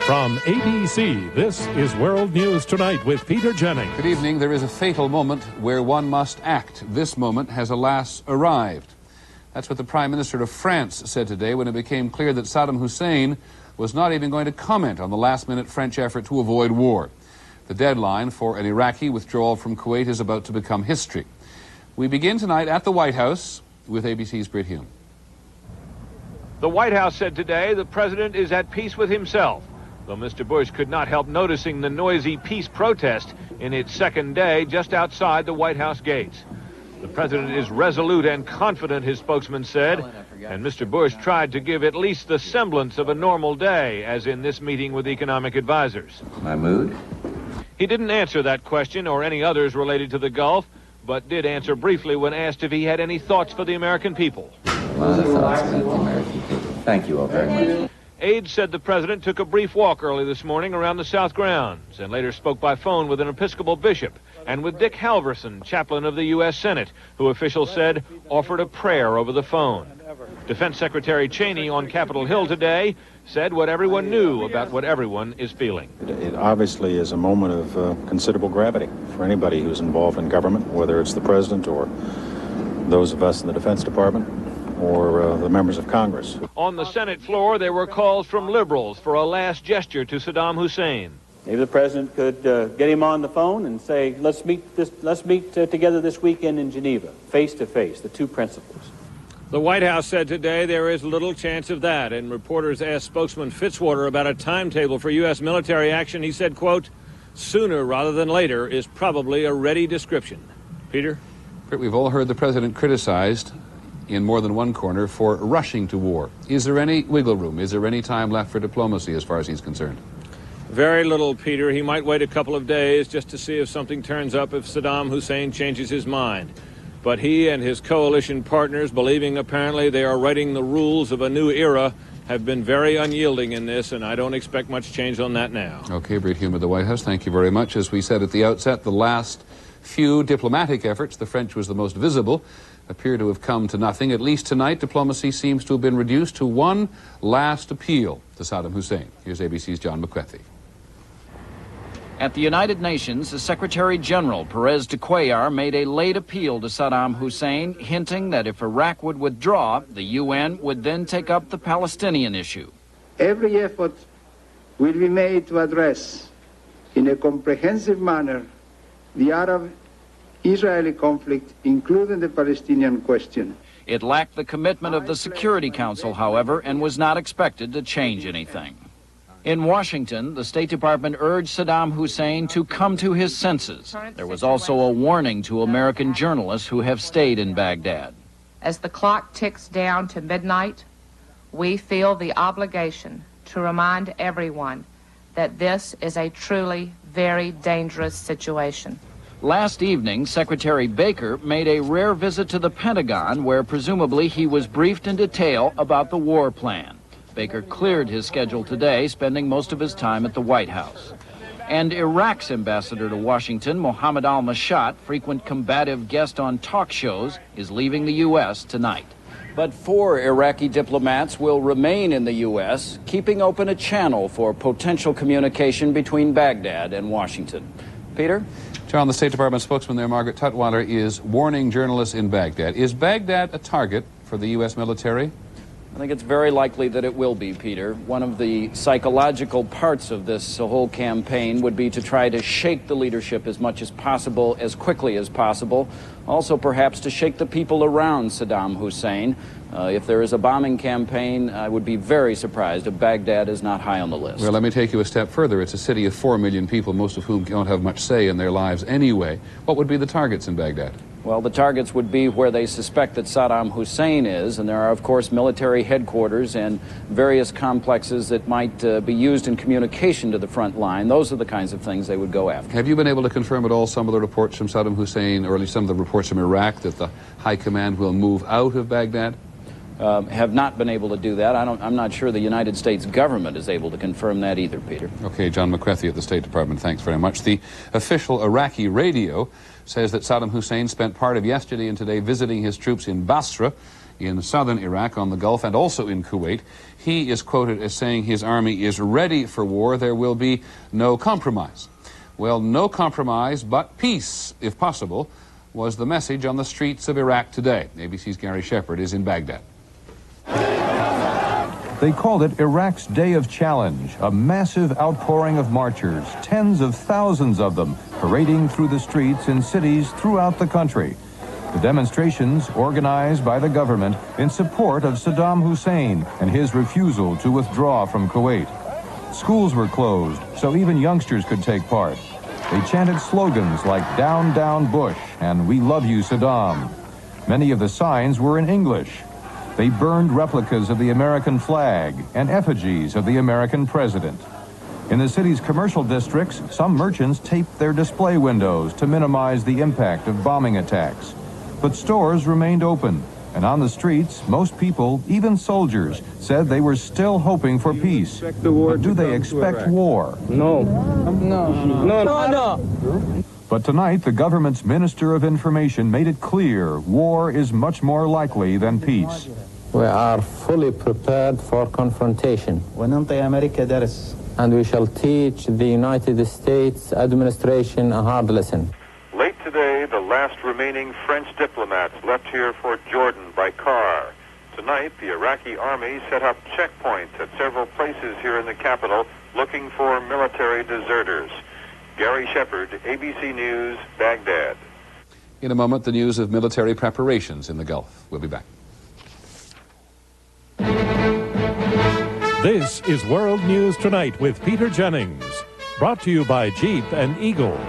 From ABC, this is World News Tonight with Peter Jennings. Good evening. There is a fatal moment where one must act. This moment has alas arrived. That's what the Prime Minister of France said today when it became clear that Saddam Hussein was not even going to comment on the last-minute French effort to avoid war. The deadline for an Iraqi withdrawal from Kuwait is about to become history. We begin tonight at the White House with ABC's Brit Hume. The White House said today the president is at peace with himself, though Mr. Bush could not help noticing the noisy peace protest in its second day just outside the White House gates. The president is resolute and confident, his spokesman said, and Mr. Bush tried to give at least the semblance of a normal day, as in this meeting with economic advisors. My mood? He didn't answer that question or any others related to the Gulf, but did answer briefly when asked if he had any thoughts for the American people. A lot of thoughts about the American people. Thank you all very much. Aides said the president took a brief walk early this morning around the South grounds and later spoke by phone with an Episcopal bishop and with Dick Halverson, chaplain of the U.S. Senate, who officials said offered a prayer over the phone. Defense Secretary Cheney on Capitol Hill today said what everyone knew about what everyone is feeling. It obviously is a moment of considerable gravity for anybody who's involved in government, whether it's the president or those of us in the Defense Department or the members of Congress. On the Senate floor, there were calls from liberals for a last gesture to Saddam Hussein. Maybe the president could get him on the phone and say, let's meet together this weekend in Geneva, face to face, the two principals. The White House said today there is little chance of that, and reporters asked spokesman Fitzwater about a timetable for U.S. military action. He said, quote, sooner rather than later is probably a ready description. Peter? We've all heard the president criticized in more than one corner for rushing to war. Is there any wiggle room? Is there any time left for diplomacy as far as he's concerned? Very little, Peter. He might wait a couple of days just to see if something turns up if Saddam Hussein changes his mind. But he and his coalition partners, believing apparently they are writing the rules of a new era, have been very unyielding in this, and I don't expect much change on that now. Okay, Brit Hume of the White House, thank you very much. As we said at the outset, the last few diplomatic efforts, the French was the most visible, appear to have come to nothing. At least tonight, diplomacy seems to have been reduced to one last appeal to Saddam Hussein. Here's ABC's John McCarthy. At the United Nations, the Secretary General, Perez de Cuellar, made a late appeal to Saddam Hussein, hinting that if Iraq would withdraw, the UN would then take up the Palestinian issue. Every effort will be made to address, in a comprehensive manner, the Arab-Israeli conflict, including the Palestinian question. It lacked the commitment of the Security Council, however, and was not expected to change anything. In Washington, the State Department urged Saddam Hussein to come to his senses. There was also a warning to American journalists who have stayed in Baghdad. As the clock ticks down to midnight, we feel the obligation to remind everyone that this is a truly very dangerous situation. Last evening, Secretary Baker made a rare visit to the Pentagon where presumably he was briefed in detail about the war plan. Baker cleared his schedule today, spending most of his time at the White House. And Iraq's ambassador to Washington, Mohammed al-Mashat, frequent combative guest on talk shows, is leaving the U.S. tonight. But 4 Iraqi diplomats will remain in the U.S., keeping open a channel for potential communication between Baghdad and Washington. Peter? John, the State Department spokesman there, Margaret Tutwiler, is warning journalists in Baghdad. Is Baghdad a target for the U.S. military? I think it's very likely that it will be, Peter. One of the psychological parts of this whole campaign would be to try to shake the leadership as much as possible, as quickly as possible. Also, perhaps to shake the people around Saddam Hussein. If there is a bombing campaign, I would be very surprised if Baghdad is not high on the list. Well, let me take you a step further. It's a city of 4 million people, most of whom don't have much say in their lives anyway. What would be the targets in Baghdad? Well, the targets would be where they suspect that Saddam Hussein is, and there are, of course, military headquarters and various complexes that might be used in communication to the front line. Those are the kinds of things they would go after. Have you been able to confirm at all some of the reports from Saddam Hussein, or at least some of the reports from Iraq, that the high command will move out of Baghdad? Have not been able to do that. I'm not sure the United States government is able to confirm that either, Peter. Okay, John McCarthy at the State Department, thanks very much. The official Iraqi radio says that Saddam Hussein spent part of yesterday and today visiting his troops in Basra in southern Iraq on the Gulf and also in Kuwait. He is quoted as saying his army is ready for war. There will be no compromise. Well, no compromise, but peace, if possible, was the message on the streets of Iraq today. ABC's Gary Shepard is in Baghdad. They called it Iraq's Day of Challenge, a massive outpouring of marchers, tens of thousands of them, parading through the streets in cities throughout the country. The demonstrations organized by the government in support of Saddam Hussein and his refusal to withdraw from Kuwait. Schools were closed, so even youngsters could take part. They chanted slogans like "Down, Down, Bush" and "We love you, Saddam." Many of the signs were in English. They burned replicas of the American flag and effigies of the American president. In the city's commercial districts, some merchants taped their display windows to minimize the impact of bombing attacks. But stores remained open, and on the streets, most people, even soldiers, said they were still hoping for peace. But do they expect war? No. No. But tonight, the government's Minister of Information made it clear war is much more likely than peace. We are fully prepared for confrontation. And we shall teach the United States administration a hard lesson. Late today, the last remaining French diplomats left here for Jordan by car. Tonight, the Iraqi army set up checkpoints at several places here in the capital looking for military deserters. Gary Shepard, ABC News, Baghdad. In a moment, the news of military preparations in the Gulf. We'll be back. This is World News Tonight with Peter Jennings. Brought to you by Jeep and Eagle.